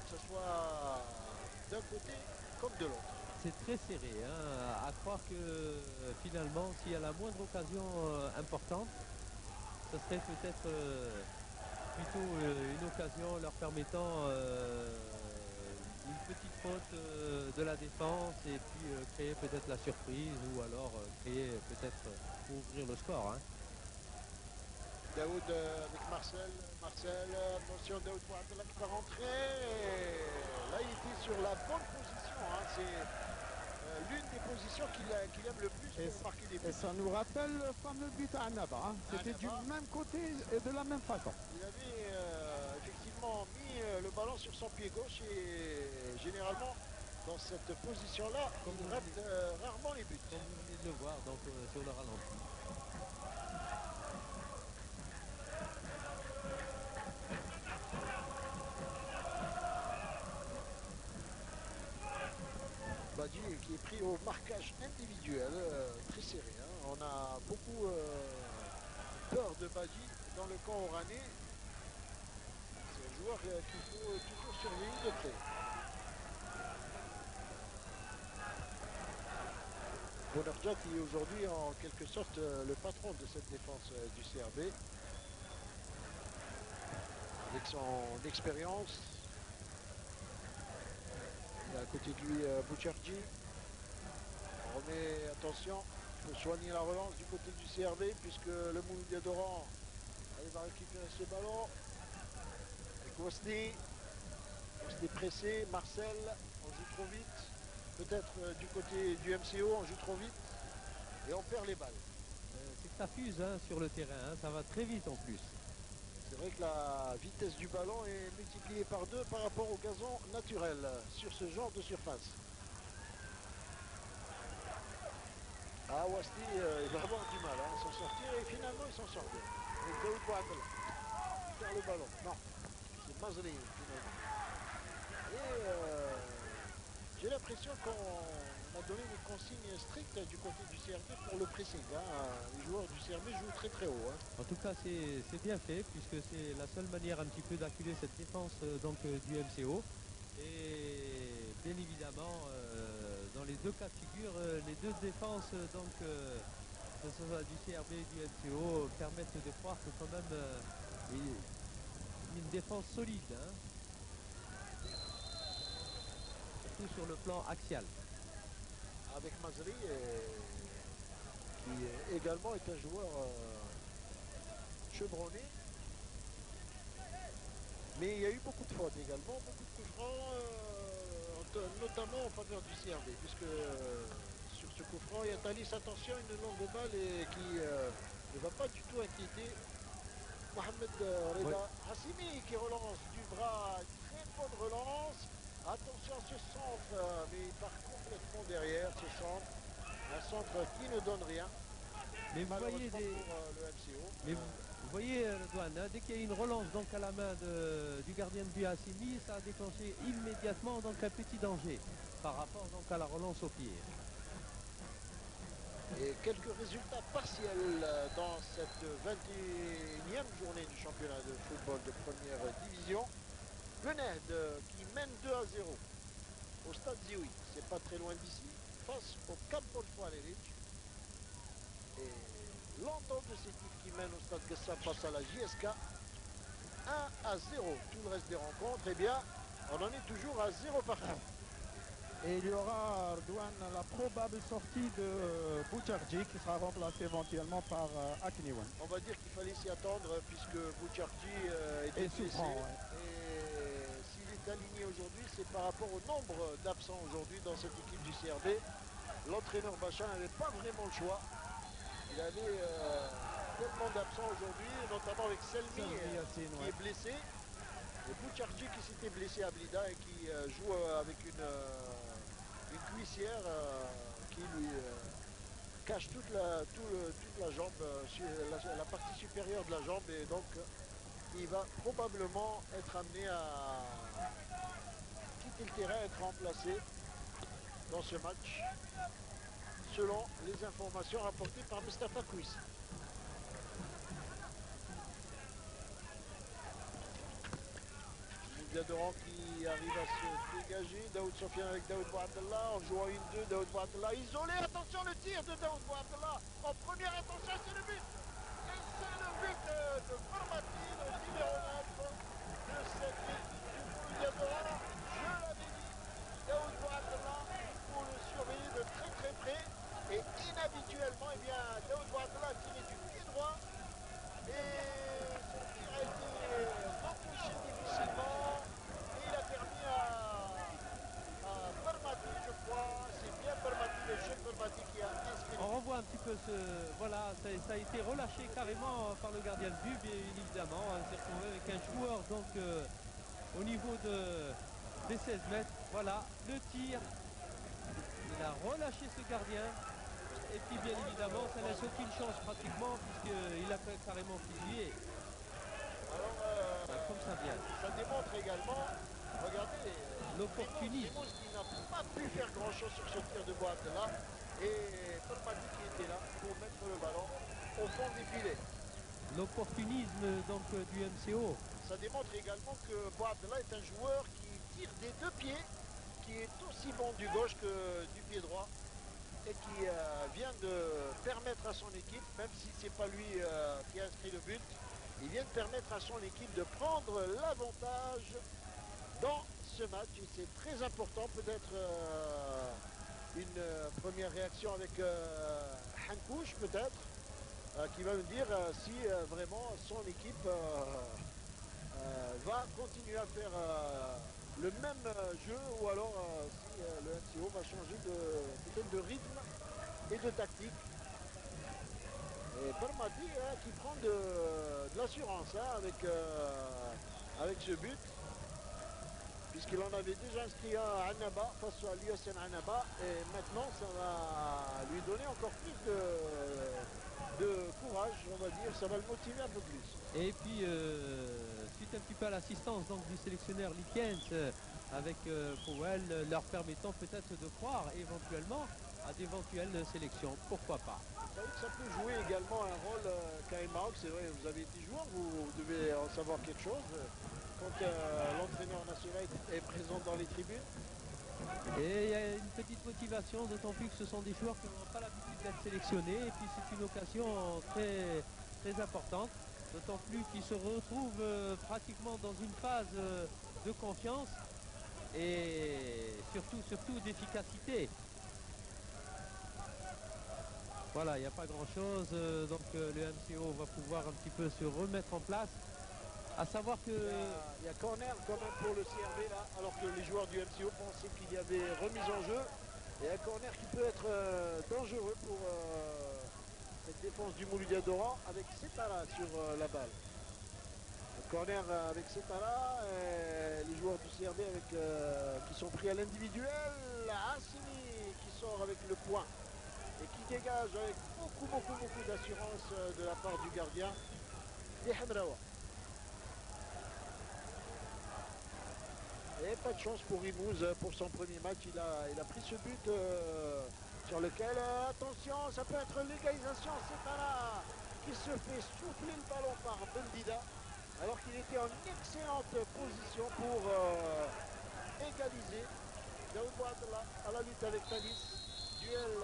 Que ce soit d'un côté comme de l'autre. C'est très serré, hein, à croire que finalement, s'il y a la moindre occasion importante, ce serait peut-être plutôt une occasion leur permettant une petite faute de la défense et puis créer peut-être la surprise ou alors créer peut-être ouvrir le score. Hein. Daoud avec Marcel. Marcel, attention, Daoud Bouabdallah qui va rentrer. Là, il était sur la bonne position. Hein. C'est l'une des positions qu'il aime le plus pour marquer des buts. Et ça nous rappelle le fameux but à Annaba. Hein. C'était du même côté et de la même façon. Il avait effectivement mis le ballon sur son pied gauche et généralement, dans cette position-là, il rate rarement les buts. Comme vous venez de le voir donc, sur le ralenti. Badji qui est pris au marquage individuel, très serré. Hein. On a beaucoup peur de Badji dans le camp oranais. C'est un joueur qu'il faut toujours surveiller de près. Bonerja qui est aujourd'hui en quelque sorte le patron de cette défense du CRB. avec son expérience. Il a à côté de lui Boucharji. On remet, attention, il faut soigner la relance du côté du CRB puisque le Mouloudia d'Oran arrive à récupérer ce ballon. Avec Wasni. Wasni pressé, Marcel, on joue trop vite. Peut-être du côté du MCO, on joue trop vite. Et on perd les balles. C'est que ça fuse hein, sur le terrain, hein, ça va très vite en plus. C'est vrai que la vitesse du ballon est multipliée par 2 par rapport au gazon naturel sur ce genre de surface. Ah, Wasti, il va avoir du mal à s'en sortir et finalement il s'en sort bien. Avec Daoud Bouadel. Il perd le ballon. Non, c'est Mazri finalement. Et j'ai l'impression qu'on a donné des consignes strictes du côté du CRB pour le pressing. Hein. Les joueurs du CRB jouent très très haut. Hein. En tout cas, c'est bien fait puisque c'est la seule manière un petit peu d'acculer cette défense du MCO. Et bien évidemment, dans les deux cas de figure, les deux défenses que ce soit du CRB et du MCO permettent de croire que quand même une défense solide. Hein. Surtout sur le plan axial. Avec Mazri, qui également est un joueur chevronné. Mais il y a eu beaucoup de fautes également, beaucoup de coups francs, notamment en faveur du CRB, puisque sur ce coup franc, il y a Thalys, attention, une longue balle et qui ne va pas du tout inquiéter Mohamed Reda Hassimi qui relance du bras, très bonne relance. Attention à ce centre, mais il part complètement derrière ce centre. Un centre qui ne donne rien. Mais vous voyez pour le MCO. Mais vous voyez Redouane, hein, dès qu'il y a une relance donc à la main du gardien de but Hassimi, ça a déclenché immédiatement donc un petit danger par rapport donc à la relance au pied. Et quelques résultats partiels dans cette 21e journée du championnat de football de première division. Le NED qui mène 2-0 au stade Zioui, c'est pas très loin d'ici, face au Campbell Foualeric. Et l'entente de cette équipe qui mène au stade Gassam face à la JSK, 1-0. Tout le reste des rencontres, eh bien, on en est toujours à 0 partout. Et il y aura, Ardouane, la probable sortie de Boucharji qui sera remplacé éventuellement par Akniwan. On va dire qu'il fallait s'y attendre puisque Boucharji était blessé. Et s'il est aligné aujourd'hui, c'est par rapport au nombre d'absents aujourd'hui dans cette équipe du CRB. L'entraîneur Bachin n'avait pas vraiment le choix. Il avait tellement d'absents aujourd'hui, notamment avec Selmi qui est blessé. Et Boucharji qui s'était blessé à Blida et qui joue avec une cuissière qui lui cache toute la jambe, la partie supérieure de la jambe, et donc il va probablement être amené à quitter le terrain, être remplacé dans ce match, selon les informations rapportées par Mustafa Kouis. Doran qui arrive à se dégager, Daoud Sofiane avec Daoud Bouadella, en jouant 1-2, Daoud Bouadella isolé, attention le tir de Daoud Bouadella, en première attention c'est le but, et c'est le but de Formati, le numéro 9 de cette équipe du Mouloudia Doran. Je l'avais dit, Daoud Bouadella, il faut le surveiller de très très près, et inhabituellement, eh bien, Daoud Bouadella a tiré du pied droit, et son tir a été repoussé difficilement. Il a permis à Permati, je crois, c'est bien Permati, le jeune Permati qui a inscrit. On revoit un petit peu voilà, ça a été relâché carrément par le gardien de but, bien évidemment. On s'est retrouvé avec un joueur donc au niveau des 16 mètres. Voilà, le tir. Il a relâché ce gardien. Et puis bien évidemment, ça laisse aucune chance pratiquement puisqu'il a fait carrément fusillé. Alors, comme ça vient. Ça démontre également, regardez, l'opportunisme. Qui n'a pas pu faire grand chose sur ce tir de Bouadella, et Permati qui était là pour mettre le ballon au fond des filets. L'opportunisme donc du MCO. Ça démontre également que Bouadella est un joueur qui tire des deux pieds, qui est aussi bon du gauche que du pied droit, et qui vient de permettre à son équipe, même si c'est pas lui qui a inscrit le but, il vient de permettre à son équipe de prendre l'avantage dans ce match. Et c'est très important, peut-être une première réaction avec Hankouch, peut-être, qui va nous dire si vraiment son équipe va continuer à faire le même jeu, ou alors si le MCO va changer peut-être de rythme et de tactique. Et Barmati qui prend de l'assurance avec ce but, puisqu'il en avait déjà inscrit un à Annaba face à l'USN Annaba, et maintenant ça va lui donner encore plus de courage, on va dire, ça va le motiver un peu plus. Et puis, suite un petit peu à l'assistance donc du sélectionneur Likens avec Powell, leur permettant peut-être de croire éventuellement à d'éventuelles sélections. Pourquoi pas? Vous savez que ça peut jouer également un rôle, Karim Maroc, c'est vrai, vous avez été joueur, vous devez en savoir quelque chose. Quand l'entraîneur national est présent dans les tribunes. Et il y a une petite motivation, d'autant plus que ce sont des joueurs qui n'ont pas l'habitude d'être sélectionnés. Et puis c'est une occasion très, très importante, d'autant plus qu'ils se retrouvent pratiquement dans une phase de confiance et surtout d'efficacité. Voilà, il n'y a pas grand-chose, donc le MCO va pouvoir un petit peu se remettre en place. À savoir que... Il y a corner quand même pour le CRB là, alors que les joueurs du MCO pensaient qu'il y avait remise en jeu. Et un corner qui peut être dangereux pour cette défense du Mouloudia d'Oran avec Setara sur la balle. Le corner avec Setara, les joueurs du CRB qui sont pris à l'individuel. Assimi qui sort avec le point et qui dégage avec beaucoup d'assurance de la part du gardien des Hamraoua. Et pas de chance pour Imouz pour son premier match. Il a pris ce but sur lequel, attention, ça peut être l'égalisation. C'est là qui se fait souffler le ballon par Bendida, alors qu'il était en excellente position pour égaliser. Daoud Bouadla à la lutte avec Thalys. Duel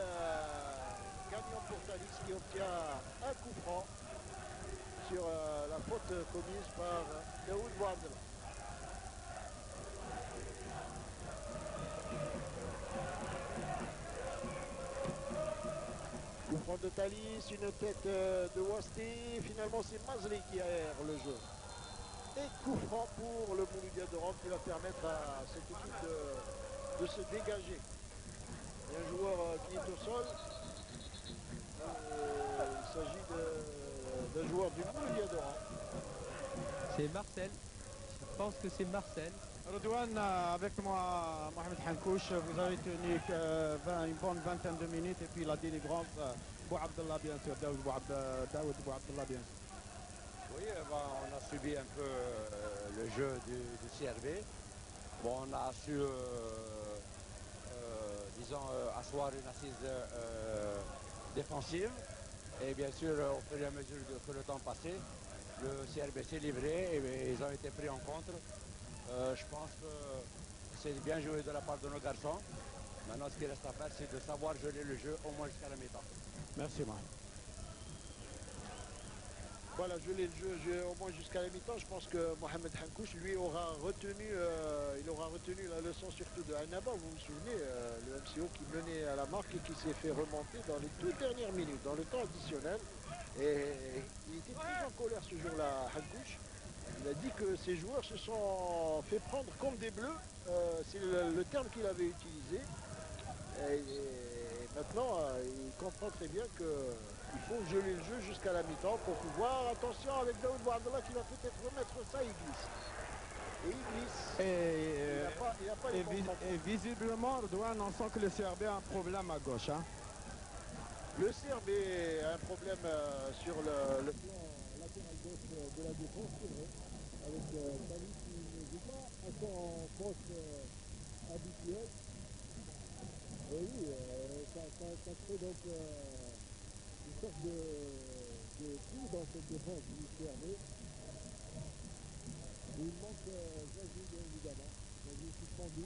gagnant pour Thalys qui obtient un coup franc sur la faute commise par Daoud Bouadla. Coup franc de Thalys, une tête de Wasti. Finalement, c'est Mazli qui aère le jeu. Et coup franc pour le Mouloudia d'Oran qui va permettre à cette équipe de se dégager. Il y a un joueur qui est au sol. Il s'agit d'un joueur du Mouloudia d'Oran. C'est Marcel. Je pense que c'est Marcel. Redouane, avec moi, Mohamed Hankouch, vous avez tenu une bonne vingtaine de minutes et puis la délivrance, Bouabdallah bien sûr, Daoud Bouabdallah bien sûr. Oui, on a subi un peu le jeu du CRB. Bon, on a su, disons, asseoir une assise défensive. Et bien sûr, au fur et à mesure que le temps passait, le CRB s'est livré et ils ont été pris en compte. Je pense que c'est bien joué de la part de nos garçons. Maintenant, ce qui reste à faire, c'est de savoir geler le jeu au moins jusqu'à la mi-temps. Merci, Mohamed. Voilà, geler le jeu au moins jusqu'à la mi-temps. Je pense que Mohamed Hankouch, lui, aura retenu la leçon surtout de Annaba. Vous vous souvenez, le MCO qui menait à la marque et qui s'est fait remonter dans les toutes dernières minutes, dans le temps additionnel. Et il était très en colère ce jour-là, Hankouch. Il a dit que ses joueurs se sont fait prendre comme des bleus. C'est le terme qu'il avait utilisé. Et maintenant, il comprend très bien qu'il faut geler le jeu jusqu'à la mi-temps pour pouvoir, attention avec Daoud Bouadla qui va peut-être remettre ça, il glisse. Et il glisse. Il n'a pas les bons contrôles. Et visiblement, Redouane, on sent que le CRB a un problème à gauche. Hein. Le CRB a un problème sur le plan latéral gauche de la défense, c'est vrai. Avec Thalys qui ne joue pas à son poste habituel. Et oui, ça crée donc une sorte de trou dans cette défense du CRB. Il manque Zazie, bien évidemment. Zazie suspendu.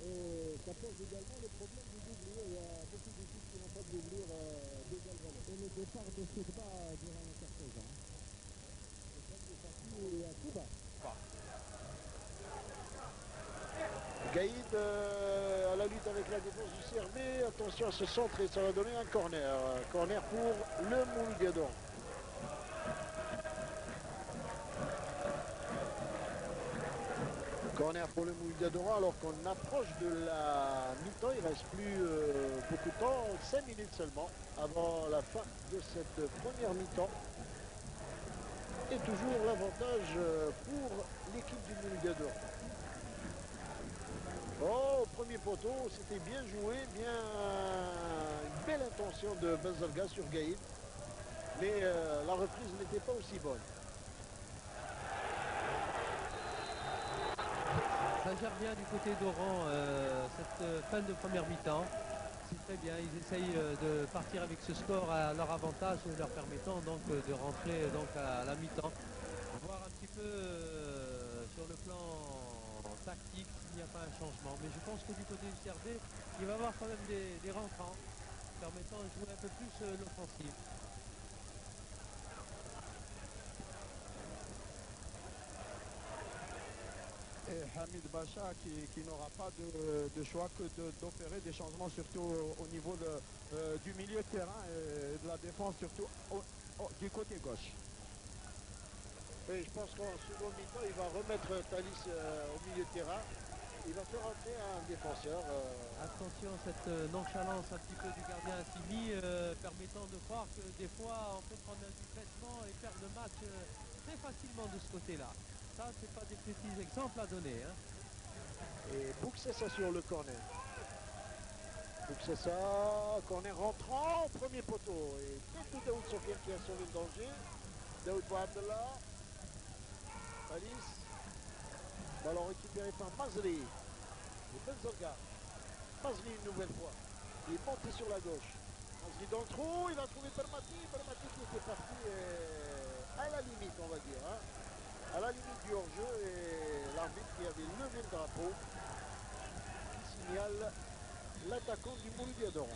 Et Ça pose également le problème du doublure. Il y a beaucoup d'équipes qui n'ont pas de doublure de Galvalo. Et le départ de Soudba durant la quart-temps. C'est parti à Touba. Gaïd à la lutte avec la défense du CRB. Attention à ce centre et ça va donner un corner. Corner pour le Moulgador. Corner pour le Moulgador alors qu'on approche de la mi-temps. Il ne reste plus beaucoup de temps, 5 minutes seulement avant la fin de cette première mi-temps. Et toujours l'avantage pour l'équipe du Moulgador. Oh, premier poteau, c'était bien joué, bien une belle intention de Benzalga sur Gaïd. Mais la reprise n'était pas aussi bonne. Ça gère bien du côté d'Oran cette fin de première mi-temps. C'est très bien, ils essayent de partir avec ce score à leur avantage, leur permettant donc de rentrer donc à la mi-temps. Voir un petit peu sur le plan tactique s'il n'y a pas un changement. Mais je pense que du côté du CRB, il va y avoir quand même des rentrants permettant de jouer un peu plus l'offensive. Et Hamid Bacha qui n'aura pas de choix que d'opérer des changements, surtout au niveau du milieu de terrain et de la défense, surtout du côté gauche. Oui, je pense qu'en second mi-temps, il va remettre Thalys au milieu de terrain. Il va faire entrer un défenseur. Attention, cette nonchalance un petit peu du gardien Assimi permettant de croire que des fois on peut prendre un déplacement et perdre le match très facilement de ce côté-là. Ça, c'est pas des petits exemples à donner. Hein. Et Bouxessa sur le corner. Bouxessa, corner rentrant, premier poteau. Et tête de Daoud Sofiane qui a sauvé le danger. Daoud Bouabdallah. Thalys. Ballon récupéré par Mazri. Et Benzalga. Mazri une nouvelle fois. Il est monté sur la gauche. Mazri dans le trou, il a trouvé Permati. Permati qui était parti à la limite, on va dire. Hein. À la limite du hors-jeu et l'arbitre qui avait levé le drapeau qui signale l'attaquant du Moulgador.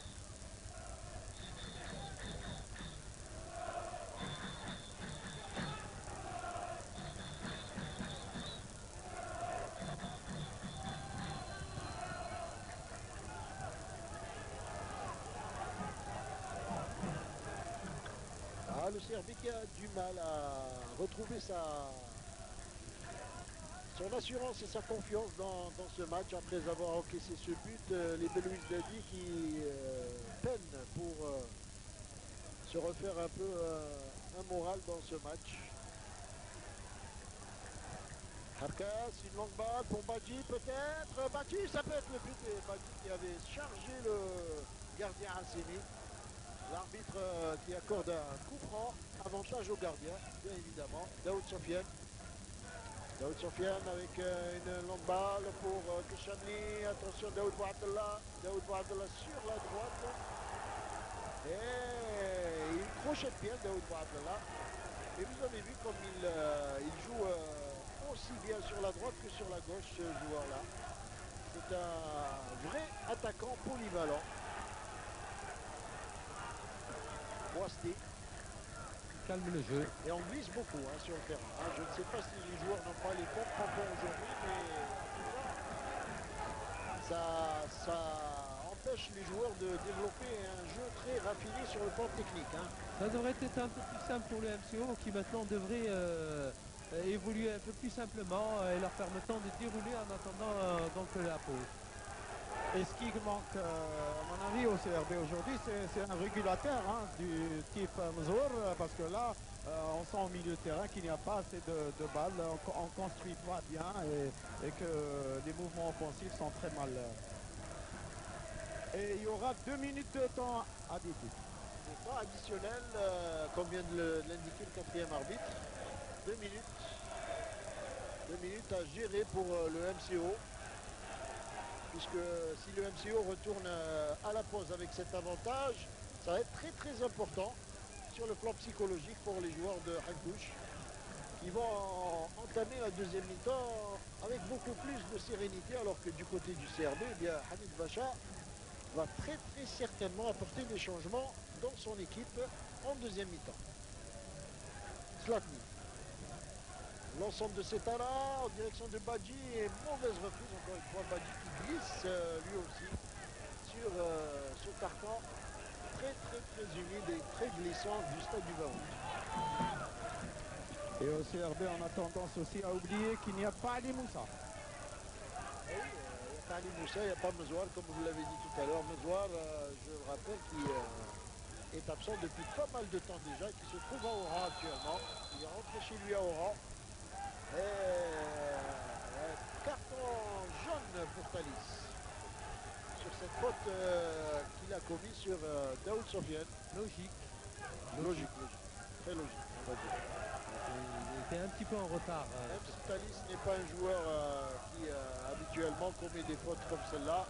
Ah, le CRB qui a du mal à retrouver son assurance et sa confiance dans ce match après avoir encaissé ce but. Les Belouis Dadi qui peinent pour se refaire un peu un moral dans ce match. Harkas, une longue balle pour Badji peut-être. Badji, ça peut être le but. Et Badji qui avait chargé le gardien Hassimi. L'arbitre qui accorde un coup franc, avantage au gardien, bien évidemment. Daoud Sofiane. Daoud Sofiane avec une longue balle pour Kichamli. Attention, Daoud Bouabdallah. Daoud Bouabdallah sur la droite. Et il crochette bien, Daoud Bouabdallah. Et vous avez vu comme il joue aussi bien sur la droite que sur la gauche, ce joueur-là. C'est un vrai attaquant polyvalent. Boisté. Calme le jeu. Et on glisse beaucoup sur le terrain. Hein. Je ne sais pas si les joueurs n'ont pas les bons crampons aujourd'hui, mais en tout cas, ça empêche les joueurs de développer un jeu très raffiné sur le plan technique. Hein. Ça devrait être un peu plus simple pour le MCO qui maintenant devrait évoluer un peu plus simplement et leur permettant de dérouler en attendant donc la pause. Et ce qui manque, à mon avis, au CRB aujourd'hui, c'est un régulateur du type Mzour, parce que là, on sent au milieu de terrain qu'il n'y a pas assez de balles, on ne construit pas bien et que les mouvements offensifs sont très mal. Et il y aura 2 minutes de temps additif. Le temps additionnel, comme vient de l'indiquer le quatrième arbitre, 2 minutes. 2 minutes à gérer pour le MCO. Puisque si le MCO retourne à la pause avec cet avantage, ça va être très très important sur le plan psychologique pour les joueurs de Hankouch qui Ils vont entamer la deuxième mi-temps avec beaucoup plus de sérénité, alors que du côté du CRB, eh bien, Hamid Bacha va très certainement apporter des changements dans son équipe en deuxième mi-temps. Zlatni. L'ensemble de cet là en direction de Badji et mauvaise reprise, encore une fois, Badji qui glisse lui aussi sur ce carton très humide et très glissant du stade du Varout. Et au CRB, on a tendance aussi à oublier qu'il n'y a pas Ali Moussa. Oui, il n'y a pas Ali Moussa, il n'y a pas Mezouar, comme vous l'avez dit tout à l'heure. Mezouar, je le rappelle, qui est absent depuis pas mal de temps déjà, qui se trouve à Oran actuellement. Il est rentré chez lui à Oran. Et carton jaune pour Thalys sur cette faute qu'il a commise sur Daoud Sofiane. Logique. Logique. Très logique, on va dire. Il était un petit peu en retard. Même si Thalys n'est pas un joueur qui habituellement commet des fautes comme celle-là,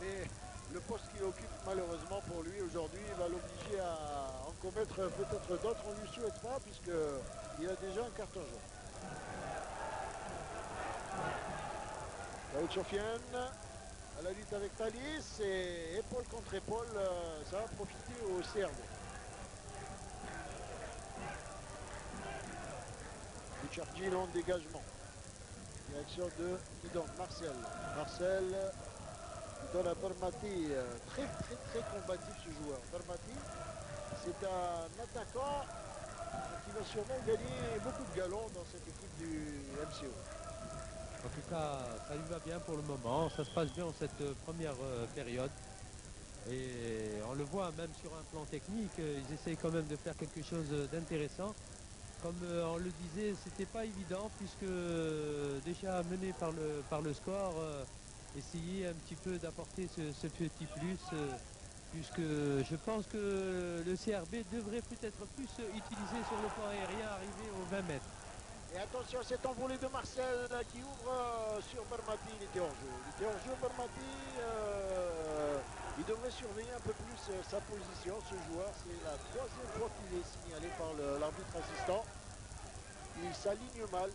mais le poste qu'il occupe malheureusement pour lui aujourd'hui va l'obliger à en commettre peut-être d'autres. On ne lui souhaite pas puisqu'il a déjà un carton jaune. Daoud Sofiane à la lutte avec Thalys et épaule contre épaule, ça va profiter au CRB. Bouchardi long dégagement. Direction de qui donne Marcel. Marcel qui donne à Bermati. Très combatif ce joueur. Bermati, c'est un attaquant qui va sûrement gagner beaucoup de galons dans cette équipe du MCO. En tout cas, ça lui va bien pour le moment. Ça se passe bien en cette première période. Et on le voit même sur un plan technique, ils essayent quand même de faire quelque chose d'intéressant. Comme on le disait, c'était pas évident puisque déjà mené par le score, essayer un petit peu d'apporter ce petit plus, puisque je pense que le CRB devrait peut-être plus utiliser sur le plan aérien, arriver aux 20 mètres. Et attention, cette envolée de Marcel qui ouvre sur Bermati, il était hors jeu. Bermati, il devrait surveiller un peu plus sa position, ce joueur. C'est la troisième fois qu'il est signalé par l'arbitre assistant. Il s'aligne mal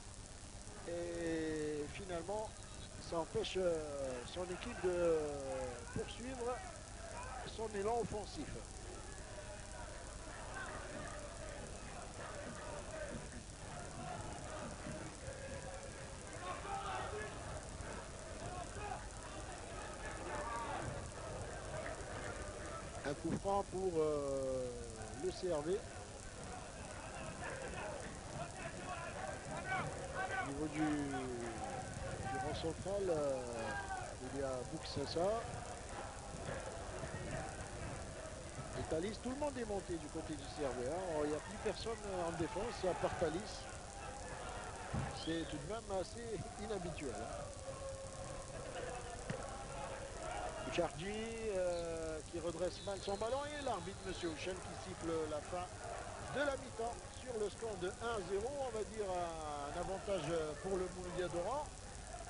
et finalement, ça empêche son équipe de poursuivre son élan offensif. Un coup franc pour le CRV. Au niveau du rang central, il y a Bouksassa. Et Thalys, tout le monde est monté du côté du CRV. Il n'y a plus personne en défense, à part Thalys. C'est tout de même assez inhabituel. Bouchardi qui redresse mal son ballon et l'arbitre, M. Houchen, qui siffle la fin de la mi-temps sur le score de 1-0. On va dire un avantage pour le Mouloudia d'Oran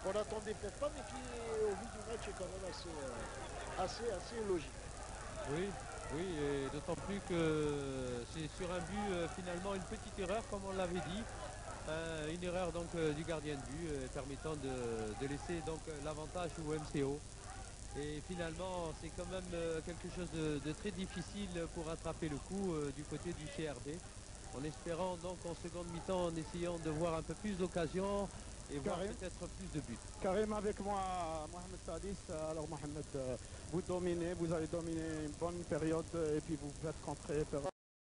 qu'on n'attendait peut-être pas, mais qui, au vu du match, est quand même assez logique. Oui, et d'autant plus que c'est sur un but, finalement, une petite erreur, comme on l'avait dit. Une erreur donc du gardien de but permettant de laisser donc l'avantage au MCO. Et finalement, c'est quand même quelque chose de très difficile pour rattraper le coup du côté du CRB. En espérant donc en seconde mi-temps, en essayant de voir un peu plus d'occasions et voir peut-être plus de buts. Karim avec moi, Mohamed Thalys. Alors Mohamed, vous avez dominé une bonne période et puis vous faites contrer